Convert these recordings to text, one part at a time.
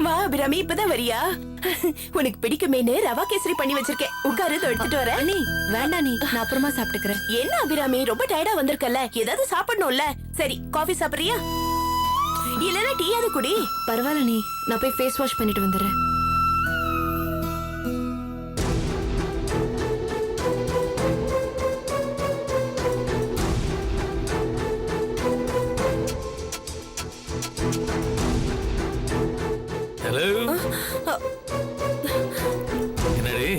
வா அபிராமி, இப்பதான் வரியா? உனக்கு பிடிக்குமேனு ரவா கேசரி பண்ணி வச்சிருக்கேன். உட்காரு, எடுத்துட்டு வரேன். நீ வேண்டாம், நீ நான் அப்புறமா சாப்பிட்டுக்கிறேன். என்ன அபிராமி, ரொம்ப டயர்டா வந்திருக்கல, ஏதாவது சாப்பிடணும்ல? சரி, காஃபி சாப்பிடுறியா? இல்லனா டீயாவது குடி. பரவாயில்ல நீ, நான் போய் ஃபேஸ் வாஷ் பண்ணிட்டு வந்துடுறேன். என்னடி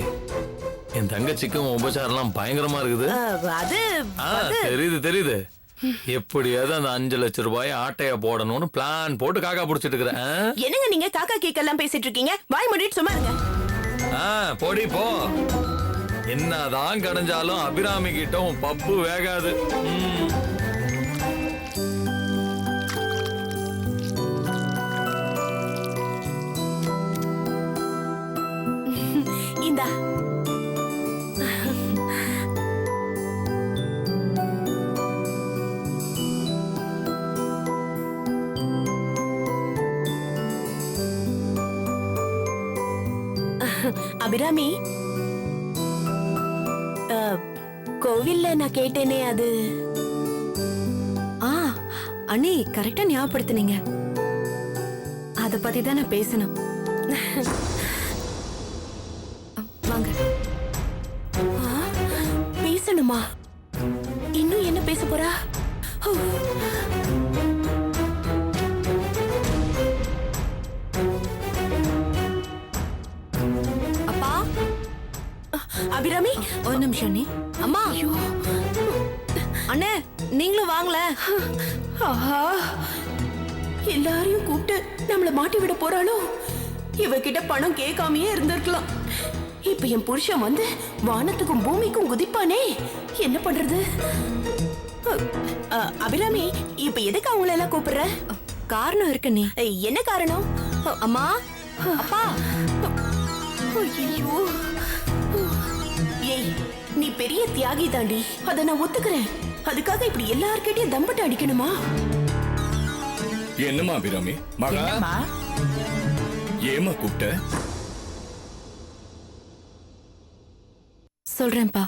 என் தங்கச்சிக்கும் உபச்சாரம்லாம் பயங்கரமா இருக்குது. தெரியுது தெரியுது. எப்படியாவது அந்த 5 லட்சம் ரூபாய் ஆட்டைய போடணும்னு பிளான் போட்டு காக்கா புடிச்சிட்டு இருக்கிறேன். என்னங்க நீங்க காக்கா கேக்கெல்லாம் பேசிட்டு இருக்கீங்க? வாய் மூடிட்டு சும்மா இருங்க. போடி போ. என்னதான் கடைஞ்சாலும் அபிராமி கிட்ட உன் பப்பு வேகாது. இந்தா. அபிராமி, கோவில்ல நான் கேட்டேனே அது. அண்ணி கரெக்டா ஞாபகப்படுத்தினீங்க. அத பத்தி தான் நான் பேசணும். வாங்க. பேசணுமா? இன்னும் என்ன பேச போறா? அப்பா, அபிராமி ஒரு நிமிஷம். நீ அம்மா. அண்ணே நீங்களும் வாங்கல. எல்லாரையும் கூப்பிட்டு நம்மள மாட்டி விட போறாளோ? இவகிட்ட பணம் கேட்காமயே இருந்திருக்கலாம். இப்ப என் புருஷன் வந்து வானத்துக்கும் பூமிக்கும் குதிப்பானே, என்ன பண்றது? அபிராமி, இப்ப எதுக்கு அவங்கள எல்லாம் கூப்பிடுற? காரணம் இருக்கு. நீ என்ன காரணம்? அம்மா, அப்பா. ஐயோ, ஏய் நீ பெரிய தியாகி தாண்டி, அத நான் ஒத்துக்கிறேன். அதுக்காக இப்படி எல்லார்கிட்டயும் தம்பட்டு அடிக்கணுமா? என்னம்மா அபிராமி? மகா, ஏமா கூப்பிட்ட? சொல்றேன்ப்பா.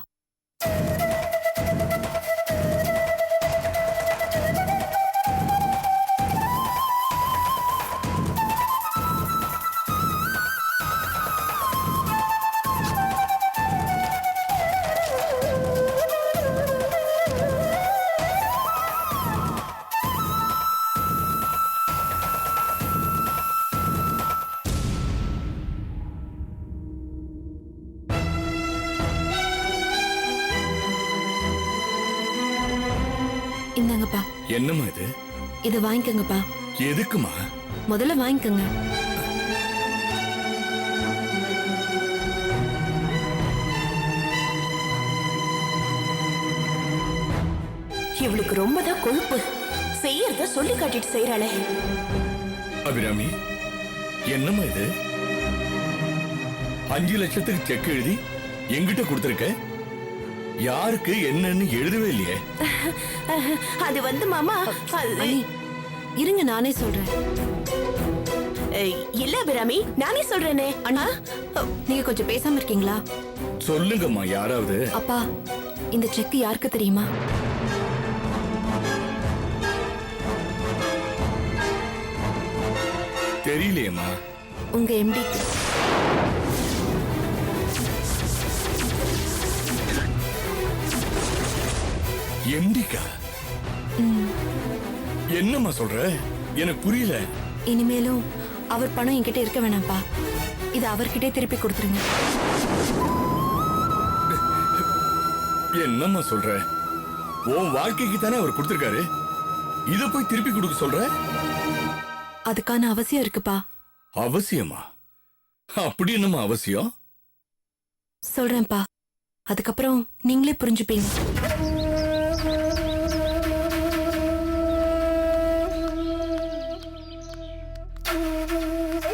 இந்தாங்கப்பா. என்னம்மா இது? இத வாங்கிக்கங்கப்பா. எதுக்குமா? முதல்ல வாங்கிக்கங்க. இவளுக்கு ரொம்பதான் கொழுப்பு. செய்யறத சொல்லி காட்டிட்டு செய்யறாளே. அபிராமி, என்னம்மா இது? 5 லட்சத்துக்கு செக் எழுதி எங்கிட்ட கொடுத்திருக்க. யாருக்கு என்னன்னு எழுதவே இல்லையே. அது வந்து மாமா, இருங்க நானே சொல்றேன். இல்ல அபிராமி, நானே சொல்றேனே. அண்ணா, நீங்க கொஞ்சம் பேசாம இருக்கீங்களா? சொல்லுங்கம்மா யாராவது. அப்பா, இந்த செக் யாருக்கு தெரியுமா? தெரியலையேம்மா. உங்க எம்டி. எம்டிக்கா? என்னம்மா சொல்ற? எனக்கு புரியல. இனிமேலும் அவர் பணம் என்கிட்ட இருக்க வேணாம்ப்பா. இது அவர்கிட்டே திருப்பி கொடுத்துருங்க. என்னம்மா சொல்ற? உன் வாழ்க்கைக்கு தானே அவர் கொடுத்திருக்காரு. இத போய் திருப்பி கொடுக்க சொல்ற? அதுக்கான அவசியம் இருக்குப்பா. அவசியமா? அப்படி என்னம்மா அவசியம்? சொல்றேன்ப்பா, அதுக்கப்புறம் நீங்களே புரிஞ்சுப்பீங்க.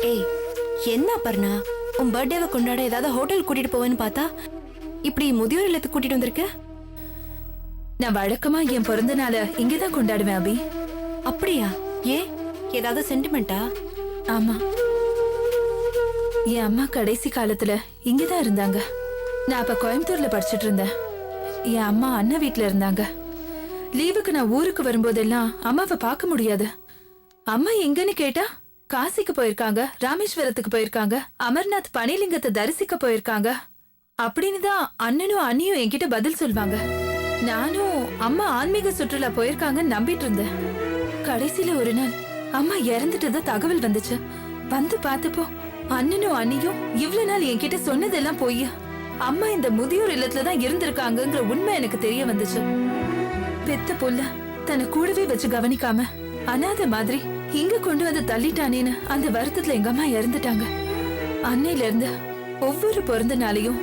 ஏய், என்ன பர்ணா, உன் பர்த்டேவை கொண்டாட ஏதாவது ஹோட்டல் கூட்டிட்டு போவேன்னு பார்த்தா இப்படி முதியோர் இல்லத்துக்கு கூட்டிட்டு வந்திருக்க? நான் வழக்கமா என் பிறந்த நாளை இங்கதான் கொண்டாடுவேன் அபி. அப்படியா? ஏன், ஏதாவது சென்டிமெண்டா? ஆமா, என் அம்மா கடைசி காலத்துல இங்கதான் இருந்தாங்க. நான் அப்ப கோயம்புத்தூர்ல படிச்சிட்டு இருந்தேன். என் அம்மா அண்ணா வீட்டுல இருந்தாங்க. லீவுக்கு நான் ஊருக்கு வரும்போதெல்லாம் அம்மாவை பார்க்க முடியாது. அம்மா எங்கன்னு கேட்டா காசிக்கு போயிருக்காங்க, ராமேஸ்வரத்துக்கு போயிருக்காங்க, அமர்நாத் பனிலிங்கத்தை தரிசிக்க போயிருக்காங்க அப்படின்னு தான் அண்ணனும் அண்ணியும் என்கிட்ட பதில் சொல்வாங்க. நானும் அம்மா ஆன்மீக சுற்றுலா போயிருக்காங்கன்னு நம்பிட்டு இருந்தேன். கடைசியில ஒரு நாள் அம்மா இறந்துட்டதா தகவல் வந்துச்சு. வந்து பார்த்தப்போ அண்ணனும் அண்ணியும் இவ்வளவு நாள் என்கிட்ட சொன்னதெல்லாம் போய் அம்மா இந்த முதியோர் இல்லத்துலதான் இருந்திருக்காங்கங்கிற உண்மை எனக்கு தெரிய வந்துச்சு. பெத்த புள்ள தன்னை கூடவே வச்சு கவனிக்காம அனாதை மாதிரி இங்க கொண்டு வந்து தள்ளிட்டானேன்னு அந்த வருத்தத்துல எங்க அம்மா இறந்துட்டாங்க. அன்னையில இருந்து ஒவ்வொரு பிறந்த நாளையும்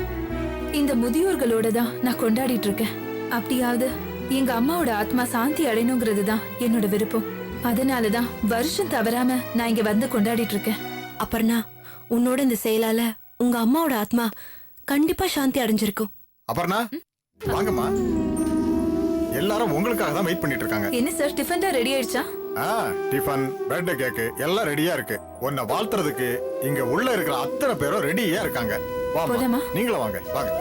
இந்த முதியோர்களோட தான் நான் கொண்டாடிட்டு இருக்கேன். அப்படியாவது எங்க அம்மாவோட ஆத்மா சாந்தி அடையணுங்கிறது தான் என்னோட விருப்பம். அதனாலதான் வருஷம் தவறாம நான் இங்க வந்து கொண்டாடிட்டு இருக்கேன். அப்பர்ணா, உன்னோட இந்த செயலால உங்க அம்மாவோட ஆத்மா கண்டிப்பா சாந்தி அடைஞ்சிருக்கும். அபர்ணா, வாங்கம்மா. எல்லாரும் உங்களுக்காக தான் வெயிட் பண்ணிட்டு இருக்காங்க. என்ன சார், டிஃபன் தான் ரெடி ஆயிடுச்சா? டிஃபன், பர்த்டே கேக்கு எல்லாம் ரெடியா இருக்கு. உன்னை வாழ்த்துறதுக்கு இங்க உள்ள இருக்கிற அத்தனை பேரும் ரெடியா இருக்காங்க. போலாமா? நீங்களும் வாங்க வாங்க.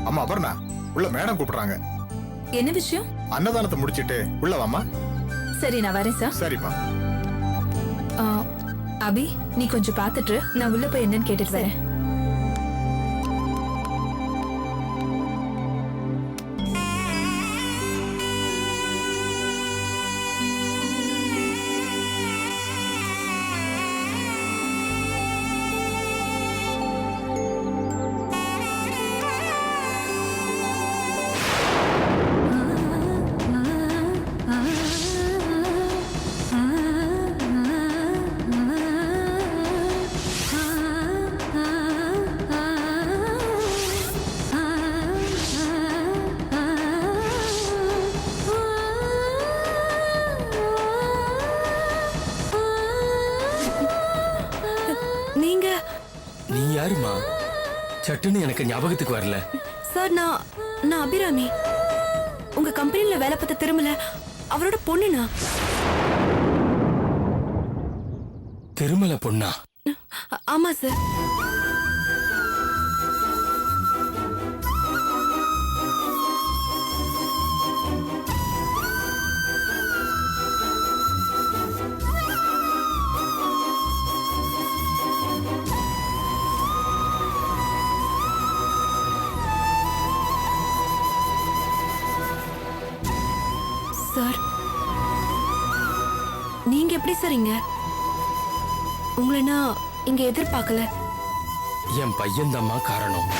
அம்மா அபர்ணா, உள்ள மேடம் கூப்பிடுறாங்க. என்ன விஷயம்? அன்னதானத்தை முடிச்சிட்டு உள்ள வாமா. சரி, நான் வரேன் சார். சரிம்மா. அபி, நீ கொஞ்சம் பாத்துட்டு நான் உள்ள போய் என்னன்னு கேட்டுட்டு வரேன். நீ யாருமா? சட்டுன்னு எனக்கு ஞாபகத்துக்கு வரல. சார், நான் அபிராமி. உங்க கம்பெனில வேலை பார்த்த திருமல அவரோட பொண்ணுனா. திருமல பொண்ணா? ஆமா சார். சார், நீங்க எப்படி சார் இங்க? உங்களை நான் இங்க எதிர்பார்க்கல. என் பையன்தாம்மா காரணம்.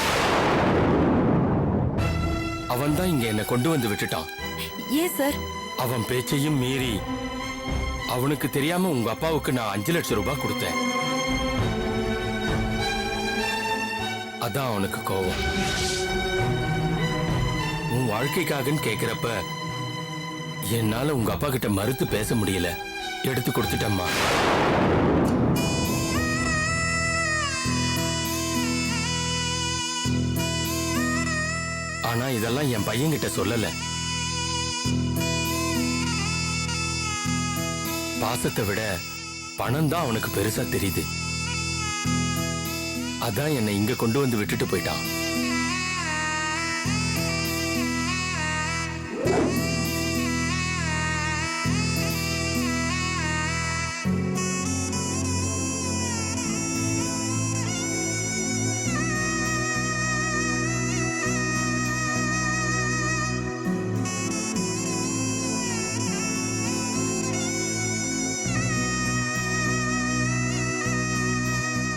அவன் தான் இங்க என்ன கொண்டு வந்து விட்டுட்டான். ஏன் சார்? அவன் பேச்சையும் மீறி அவனுக்கு தெரியாம உங்க அப்பாவுக்கு நான் 5 லட்சம் ரூபாய் கொடுத்தேன். அதான் அவனுக்கு கோவம். உன் வாழ்க்கைக்காகன்னு கேக்குறப்ப என்னால உங்க அப்பா கிட்ட மறுத்து பேச முடியல. எடுத்து கொடுத்துட்டம்மா. ஆனா இதெல்லாம் என் பையன் கிட்ட சொல்லல. பாசத்தை விட பணம் தான் அவனுக்கு பெருசா தெரியுது. அதான் என்னை இங்க கொண்டு வந்து விட்டுட்டு போயிட்டான்.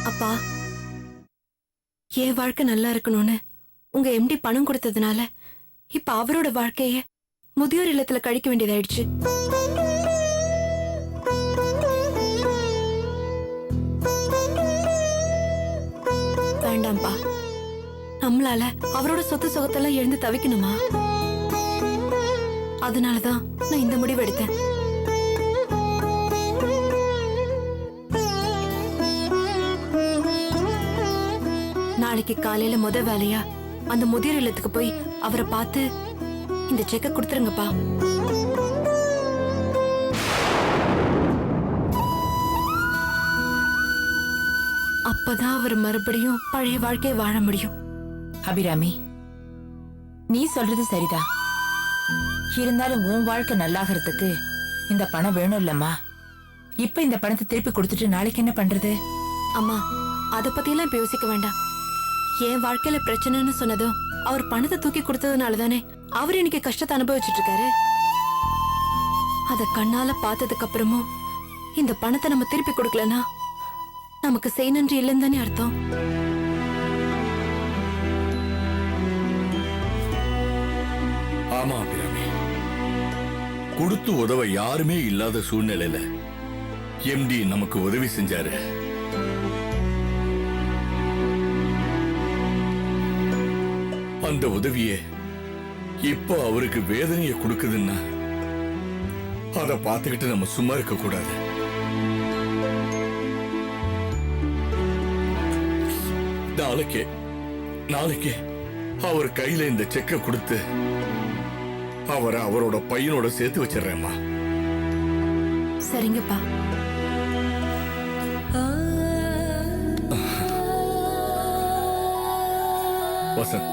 அப்பா, என் வாழ்க்கை நல்லா இருக்கணும்னு உங்க எம்டி பணம் கொடுத்ததுனால இப்ப அவரோட வாழ்க்கைய முதியோர் இல்லத்துல கழிக்க வேண்டியதாயிடுச்சு. வேண்டாம்ப்பா, நம்மளால அவரோட சொத்து சுகத்தெல்லாம் எழுந்து தவிக்கணுமா? அதனாலதான் நான் இந்த முடிவு எடுத்தேன். நாளைக்கு காலையில முத வேலையா அந்த முதியோர் இல்லத்துக்கு போய் அவரை பார்த்து இந்த செக்க கொடுத்துருங்கப்பா. அப்பதான் அவர் மறுபடியும் பழைய வாழ்க்கையை வாழ முடியும். அபிராமி, நீ சொல்றது சரிதான். இருந்தாலும் உன் வாழ்க்கை நல்லாகிறதுக்கு இந்த பணம் வேணும் இல்லம்மா. இப்ப இந்த பணத்தை திருப்பி கொடுத்துட்டு நாளைக்கு என்ன பண்றது? அம்மா, அத பத்தியெல்லாம் இப்ப யோசிக்க வேண்டாம். என் வாழ்க்கையில பிரச்சனைன்னு சொன்னதும் அவர் பணத்தை தூக்கி கொடுத்ததுனாலதானே அவர் இன்னைக்கு கஷ்டத்தை அனுபவிச்சுட்டு இருக்காரு. அத கண்ணால பார்த்ததுக்கு அப்புறமும் இந்த பணத்தை நம்ம திருப்பி கொடுக்கலனா நமக்கு செய் நன்றி இல்லைன்னு தானே அர்த்தம். ஆமா அபிராமி, கொடுத்து உதவ யாருமே இல்லாத சூழ்நிலையில எம்டி நமக்கு உதவி செஞ்சாரு. அந்த உதவியே இப்போ அவருக்கு வேதனையை கொடுக்குதுன்னா அதை பார்த்துக்கிட்டு நம்ம சும்மா இருக்க கூடாது. நாளைக்கே அவர் கையில இந்த செக்கை கொடுத்து அவரை அவரோட பையனோட சேர்த்து வச்சிடறேம்மா. சரிங்கப்பா. வசந்த்,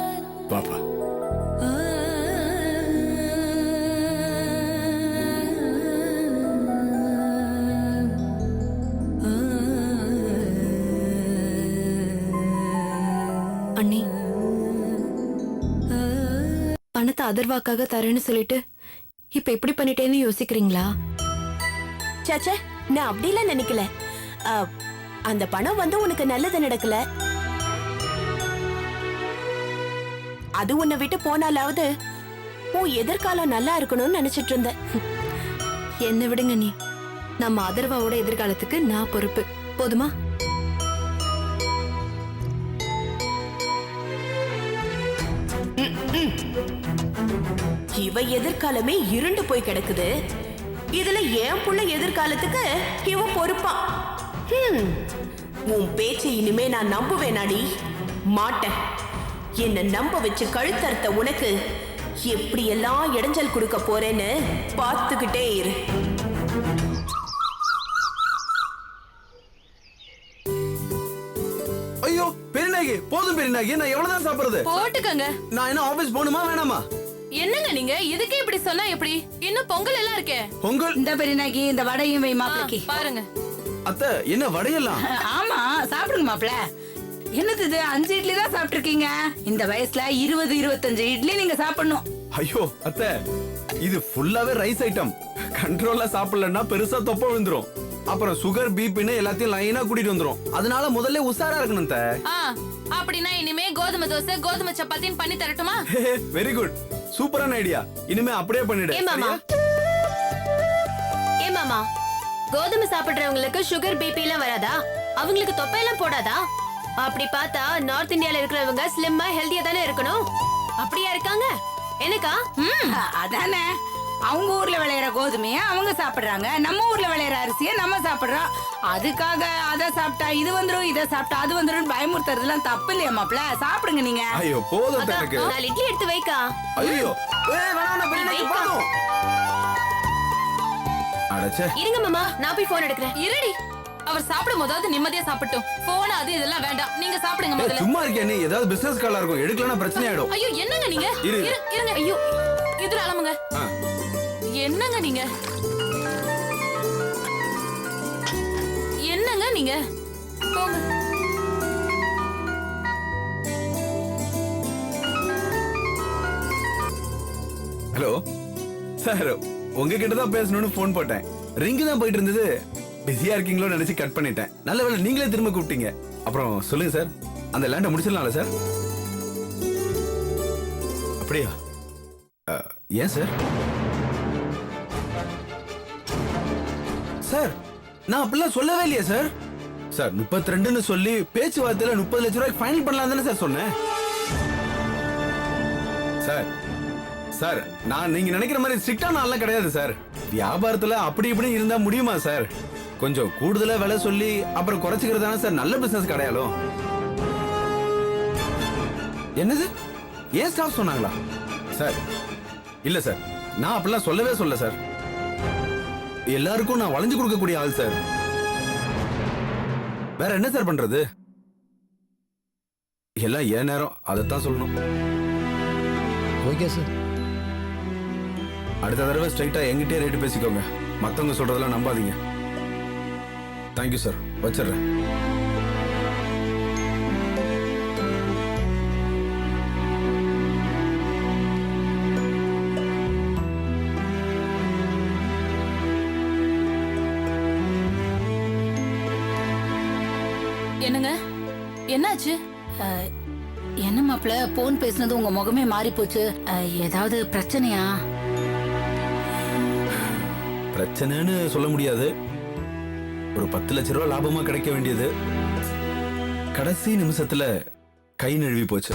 பாப்பா. அண்ணி, பணத்தை அதர்வாக்காக தரேன்னு சொல்லிட்டு இப்ப எப்படி பண்ணிட்டேன்னு யோசிக்கிறீங்களா? சாச்சா, நான் அப்படிலாம் நினைக்கல. அந்த பணம் வந்து உனக்கு நல்லது நடக்கல, அது உன்னை விட்டு போனாலாவது உன் எதிர்காலம் நல்லா இருக்கணும்னு நினைச்சிட்டு இருந்தேன். என்ன விடுங்க நீ, நம்ம அதர்வாவோட எதிர்காலத்துக்கு நான் பொறுப்பு. போதுமா? இவ எதிர்காலமே இருண்டு போய் கிடக்குது. இதுல என் புள்ள எதிர்காலத்துக்கு இவன் பொறுப்பா? உன் பேச்சை இனிமே நான் நம்புவேனாடி? மாட்டேன். என்ன நம்ப வச்சு கழுத்தறுத்த உனக்கு எப்படி எல்லாம் இடைஞ்சல் கொடுக்க போறேன்னு பார்த்துக்கிட்டே இரு. ஐயோ பெரியநாயகி, போதும் பெரியநாயகி, நான் எவ்வளவுதான் சாப்பிடுறது? போட்டுக்கங்க. நான் என்ன ஆபீஸ் போகணுமா வேணாமா? என்னங்க நீங்க இதுக்கே இப்படி சொன்னா எப்படி? இன்னும் பொங்கல் எல்லாம் இருக்கே. பொங்கல் இந்த பெரியநாயகி இந்த வடையும் வை மாப்பிளைக்கு. பாருங்க. அத்தை, என்ன வடையெல்லாம்? ஆமா, சாப்பிடுங்க மாப்பிள. என்னது இது, 5 இட்லி தான் சாப்பிட்டுருக்கீங்க. இந்த வயசுல 20-25 இட்லி நீங்க சாப்பிடணும். ஐயோ அத்தை, இது ஃபுல்லாவே ரைஸ் ஐட்டம். கண்ட்ரோலா சாப்பிடலன்னா பெருசா தொப்பை விழுந்துரும். அப்புறம் சுகர் பிபின்னு எல்லாத்தையும் லைனா கூட்டிட்டு வந்துரும். அதனால முதல்ல உஷாரா இருக்கணும் அத்தை. அப்படின்னா இனிமே கோதுமை தோசை கோதுமை சப்பாத்தின்னு பண்ணி தரட்டுமா? வெரி குட், சூப்பரான ஐடியா. இனிமே அப்படியே பண்ணிடு. ஏ மாமா, கோதுமை சாப்பிடுறவங்களுக்கு சுகர் பிபி எல்லாம் வராதா? அவங்களுக்கு தொப்பை எல்லாம் போடாதா? அப்படி பார்த்தா நார்த் இந்தியால இருக்கிறவங்க ஸ்லிம்மா ஹெல்தியா தானே இருக்கணும். அப்படியா இருக்காங்க? எனக்கா? அதானே, அவங்க ஊர்ல விளையிற கோதுமைய அவங்க சாப்பிடுறாங்க, நம்ம ஊர்ல விளையிற அரிசிய நம்ம சாப்பிடுறோம். அதுக்காக அத சாப்பிட்டா இது வந்துரும், இத சாப்பிட்டா அது வந்துரும் பயமுறுத்துறதுலாம் தப்பு இல்லையா மாப்பிள? சாப்பிடுங்க நீங்க. ஐயோ போதும் எனக்கு. 4 இட்லி எடுத்து வைக்கா. ஐயோ வேணாம் பெரியநாயகி, போதும். அடச்சே. இருங்க மாமா, நான் போய் போன் எடுக்கிறேன். இருடி. அவர் சாப்பிடும் போதாவது நிம்மதியா சாப்பிட்டோம். போன் அது இதெல்லாம் வேண்டாம். நீங்க சாப்பிடுங்க ஏய், முதல்ல. சும்மா இருக்கியா நீ? ஏதாவது பிசினஸ் காலா இருக்கும், எடுக்கலன்னா பிரச்சனை ஆயிடும். ஐயோ என்னங்க நீங்க? இரு. இருங்க. ஐயோ இதுல அலமுங்க. ஆ. என்னங்க நீங்க? என்னங்க நீங்க? போங்க. ஹலோ சார், உங்ககிட்ட தான் பேசணும்னு போன் போட்டேன். ரிங்கு தான் போயிட்டு இருந்தது. பிஸியா இருக்கீங்களோ நினைச்சு கட் பண்ணிட்டேன். நல்ல வேளை நீங்களே திரும்ப கூப்பிட்டீங்க. அப்புறம் சொல்லுங்க சார், அந்த லேண்டை முடிச்சிடலாம்ல சார்? அப்படியா? ஏன் சார்? சார் நான் அப்படிலாம் சொல்லவே இல்லையா சார்? சார் 32ன்னு சொல்லி பேச்சுவார்த்தையில 30 லட்சம் ரூபாய்க்கு ஃபைனல் பண்ணலாம் தானே சார் சொன்னேன். சார் சார் நான் நீங்க நினைக்கிற மாதிரி ஸ்ட்ரிக்டான ஆளெல்லாம் கிடையாது சார். வியாபாரத்துல அப்படி இப்படி இருந்தா முடியுமா சார்? கொஞ்சம் கூடுதலா விலை சொல்லி அப்புறம் குறைச்சிக்கிறது தானே சார் நல்ல பிசினஸ் கிடையாலும். என்னது? ஏன் ஸ்டாஃப் சொன்னாங்களா சார்? இல்ல சார், நான் அப்படிலாம் சொல்லவே சொல்ல சார். எல்லாருக்கும் நான் வளைஞ்சு கொடுக்கக்கூடிய ஆள் சார். வேற என்ன சார் பண்றது? எல்லாம் ஏன் நேரம், அதைத்தான் சொல்லணும். Okay sir. அடுத்த தடவை ஸ்ட்ரைட்டா எங்கிட்டே ரேட்டு பேசிக்கோங்க. மத்தவங்க சொல்றதெல்லாம் நம்பாதீங்க. தேங்க்யூ சார், வச்சிடுறேன். என்னங்க என்னாச்சு? என்ன மாப்பிள்ள, போன் பேசுனது உங்க முகமே மாறி போச்சு. ஏதாவது பிரச்சனையா? பிரச்சனைன்னு சொல்ல முடியாது. ஒரு 10 லட்சம் ரூபாய் லாபமா கிடைக்க வேண்டியது கடைசி நிமிஷத்துல கை நழுவி போச்சு.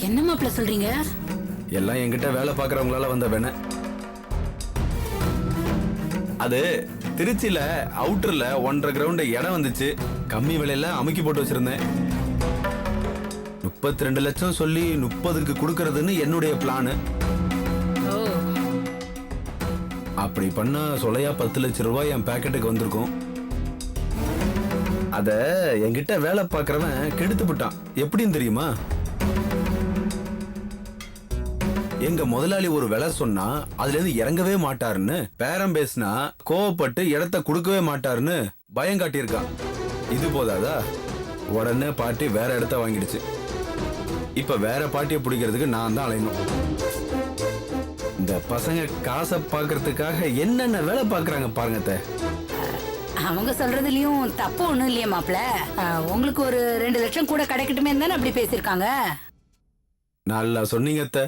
என்ன மாப்பிள்ள சொல்றீங்க? எல்லாம் என்கிட்ட வேலை பார்க்கறவங்களால வந்த வேண. அது திருச்சியில அவுட்டர்ல 1.5 கிரவுண்ட் இடம் வந்துச்சு. கம்மி விலையில அமுக்கி போட்டு வச்சிருந்தேன். 32 லட்சம் சொல்லி 30க்கு கொடுக்கறதுன்னு என்னுடைய பிளானு. அப்படி பண்ணா சொலையா 10 லட்சம் ரூபாய் என் பாக்கெட்டுக்கு வந்திருக்கும். அத என்கிட்ட வேலை பார்க்கறவன் கெடுத்து விட்டான். எப்படின்னு தெரியுமா? எங்க முதலாளி ஒரு விலை சொன்னா அதுல இருந்து இறங்கவே மாட்டாருன்னு, பேரம் பேசினா கோவப்பட்டு இடத்த கொடுக்கவே மாட்டாருன்னு பயம் காட்டியிருக்கான். இது போதாதா, உடனே பார்ட்டி வேற இடத்த வாங்கிடுச்சு. இப்ப வேற பார்ட்டியை பிடிக்கிறதுக்கு நான் தான் அலையணும். இந்த பசங்க காசை பாக்குறதுக்காக என்னென்ன வேலை பாக்குறாங்க பாருங்க. அவங்க சொல்றதுலயும் தப்பு ஒண்ணும் இல்லையா மாப்பிள்ள? உங்களுக்கு ஒரு 2 லட்சம் கூட கிடைக்கட்டுமே தானே அப்படி பேசிருக்காங்க. நல்லா சொன்னீங்க அத்தை.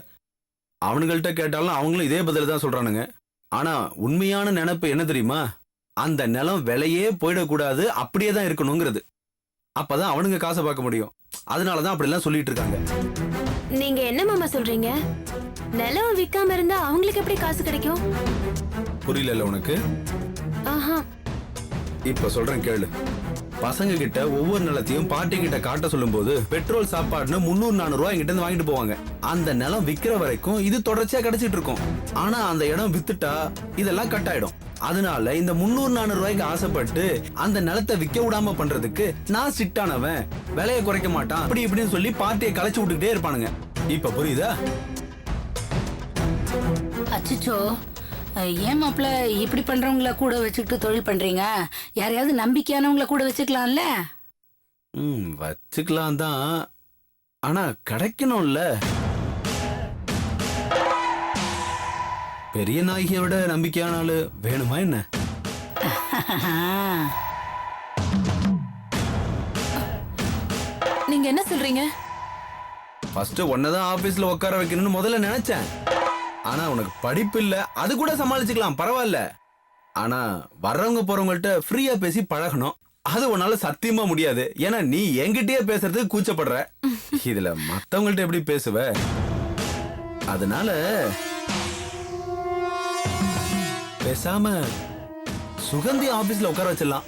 அவனுங்கள்ட்ட கேட்டாலும் அவங்களும் இதே பதில தான் சொல்றானுங்க. ஆனா உண்மையான நினைப்பு என்ன தெரியுமா? அந்த நிலம் விலையே போயிடக்கூடாது, அப்படியே தான் இருக்கணுங்கிறது. அப்பதான் அவனுங்க காசை பார்க்க முடியும். அதனாலதான் அப்படி எல்லாம் சொல்லிட்டு இருக்காங்க. நீங்க என்ன மாமா சொல்றீங்க? நிலம் விக்காம இருந்தா அவங்களுக்கு எப்படி காசு கிடைக்கும்? புரியல உனக்கு? ஆஹா. இப்ப சொல்றேன் கேளு. பசங்க கிட்ட ஒவ்வொரு நிலத்தையும் பார்ட்டி கிட்ட காட்ட சொல்லும் போது பெட்ரோல் சாப்பாடுன்னு 300-400 ரூபாய் எங்கிட்ட இருந்து வாங்கிட்டு போவாங்க. அந்த நிலம் விக்கிற வரைக்கும் இது தொடர்ச்சியா கிடைச்சிட்டு இருக்கும். ஆனா அந்த இடம் வித்துட்டா இதெல்லாம் கட் ஆயிடும். அதனால இந்த 300-400 ரூபாய்க்கு ஆசைப்பட்டு அந்த நிலத்தை விக்க விடாம பண்றதுக்கு நான் ஸ்ட்ரிக்டானவன், விலையை குறைக்க மாட்டான், அப்படி இப்படின்னு சொல்லி பார்ட்டியை கலைச்சு விட்டுக்கிட்டே இருப்பானுங்க. இப்ப புரியுதா? அச்சோ, ஏன் மாப்பிள்ள இப்படி பண்றவங்கள கூட வச்சுக்கிட்டு தொழில் பண்றீங்க? யாரையாவது நம்பிக்கையானவங்கள கூட வச்சுக்கலாம்ல? வச்சுக்கலாம் தான், ஆனா கிடைக்கணும்ல. பெரிய நாயகியை விட நம்பிக்கையான ஆளு வேணுமா என்ன? நீங்க என்ன சொல்றீங்க? ஃபர்ஸ்ட் ஒன்னதான் ஆபீஸ்ல உட்கார வைக்கணும்னு முதல்ல நினைச்சேன். ஆனா உனக்கு படிப்பு இல்ல, அது கூட சமாளிச்சுக்கலாம், பரவாயில்ல. ஆனா வர்றவங்க போறவங்கள்ட்ட ஃப்ரீயா பேசி பழகணும். அது உன்னால சத்தியமா முடியாது. ஏன்னா நீ என்கிட்டயே பேசுறதுக்கு கூச்சப்படுற. இதுல மத்தவங்கள்ட்ட எப்படி பேசுவ? அதனால பேசாம சுகந்தி ஆபீஸ்ல உட்கார வச்சிடலாம்.